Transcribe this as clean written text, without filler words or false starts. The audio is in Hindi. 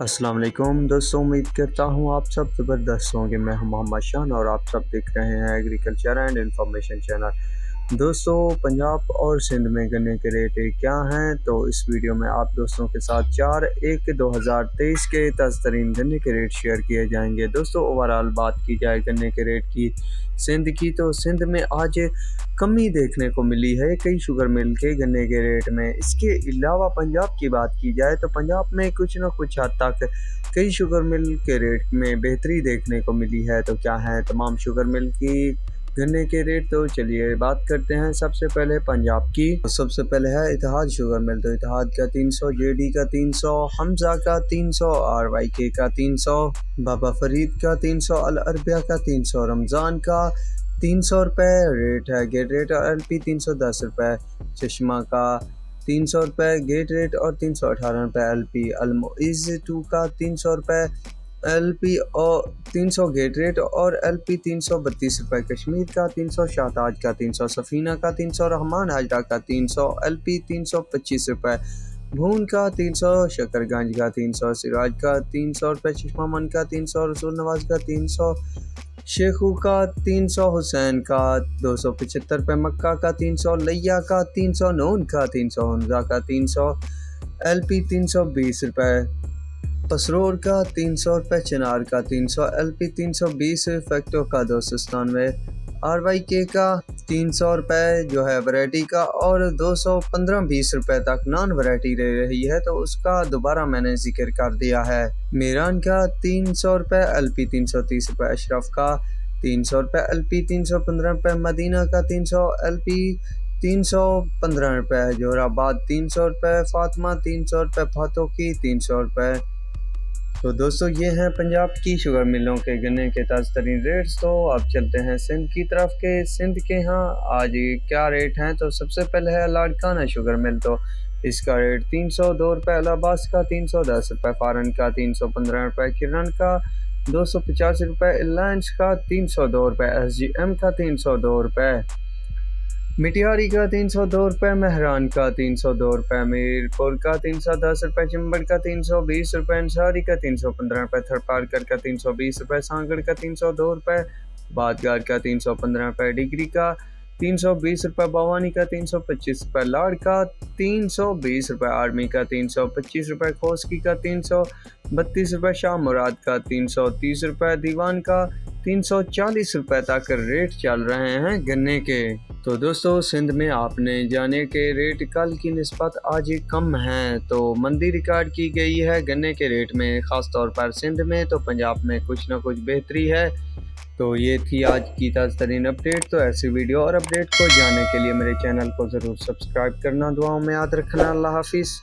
अस्सलाम वालेकुम दोस्तों, उम्मीद करता हूँ आप सब ज़बरदस्त होंगे। मैं हूँ मोहम्मद शान और आप सब देख रहे हैं एग्रीकल्चर एंड इंफॉर्मेशन चैनल। दोस्तों, पंजाब और सिंध में गन्ने के रेट क्या हैं, तो इस वीडियो में आप दोस्तों के साथ 4/1/2023 के ताज़ा तरीन गन्ने के रेट शेयर किए जाएंगे। दोस्तों, ओवरऑल बात की जाए गन्ने के रेट की सिंध की, तो सिंध में आज कमी देखने को मिली है कई शुगर मिल के गन्ने के रेट में। इसके अलावा पंजाब की बात की जाए तो पंजाब में कुछ न कुछ हद तक कई शुगर मिल के रेट में बेहतरी देखने को मिली है। तो क्या है तमाम शुगर मिल की गन्ने के रेट, तो चलिए बात करते हैं सबसे पहले पंजाब की। तो सबसे पहले है इतिहाद शुगर मिल, तो इतिहाद का 300, जेडी का 300, हमजा का 300, RYK का 300, बाबा फरीद का 300, अल अरबिया का 300, रमज़ान का 300 रुपये रेट है गेट रेट, और LP 310 रुपये, चश्मा का 300 रुपये गेट रेट और 318 रुपये LP, अलमुइज़ 2 का 300 रुपये LP और 300 गेट रेट और LP 332 रुपये, कश्मीर का 300, शाहताज का 300, सफ़ीना का 300, रहमान हाजरा का 300, LP 325 रुपये, भून का 300, शकरगंज का 300, सिराज का 300 रुपये, चश्मामन का 300, रसूल नवाज का 300, शेखू का 300, हुसैन का 275 रुपये, मक्का का 300, लिया का 300, नून का 300, हमजा का 300, LP 320 रुपये, पसरोर का 300 रुपये, चिनार का 300, LP 320, फैक्टो का 297, RYK का 300 रुपये जो है वैरायटी का, और 215-20 रुपये तक नॉन वैरायटी रह रही है, तो उसका दोबारा मैंने जिक्र कर दिया है। मीरान का 300 रुपये, LP 330 रुपये, अशरफ का 300 रुपये, LP 315 रुपये, मदीना का 300, LP 315 रुपये, जोराबाद 300 रुपये, फातिमा 300 रुपये, फातोकी 300 रुपये। तो दोस्तों, ये हैं पंजाब की शुगर मिलों के गन्ने के ताज़ा तरीन रेट्स। तो अब चलते हैं सिंध की तरफ के सिंध के यहाँ आज क्या रेट हैं। तो सबसे पहले है लाड़काना शुगर मिल, तो इसका रेट 302 रुपये, इलाहाबाद का 310 रुपये, फारन का 315 रुपये, किरण का 285 रुपये, रिलायंस का 302 रुपये, SGM का 302 रुपये, मिटियारी का 302 रुपये, मेहरान का 302 रुपये, मीरपुर का 310 रुपये, चिम्बड़ का 320 रुपये, अंसारी का 315 रुपये, थरपारकर का 320 रुपये, सांगड़ का 302 रुपये, बादगार का 315 रुपये, डिग्री का 320 रुपये, बवानी का 325 रुपये, लाड़ का 320 रुपये, आर्मी का 325 रुपये, खोसकी का 332 रुपये, शाह मुराद का 330 रुपये, दीवान का 340 रुपये तक रेट चल रहे हैं गन्ने के। तो दोस्तों, सिंध में आपने जाने के रेट कल की निस्बत आज कम हैं, तो मंदी रिकॉर्ड की गई है गन्ने के रेट में, ख़ास तौर पर सिंध में। तो पंजाब में कुछ ना कुछ बेहतरी है। तो ये थी आज की ताज़ा तरीन अपडेट। तो ऐसी वीडियो और अपडेट को जानने के लिए मेरे चैनल को ज़रूर सब्सक्राइब करना, दुआओं में याद रखना। अल्लाह हाफिज़।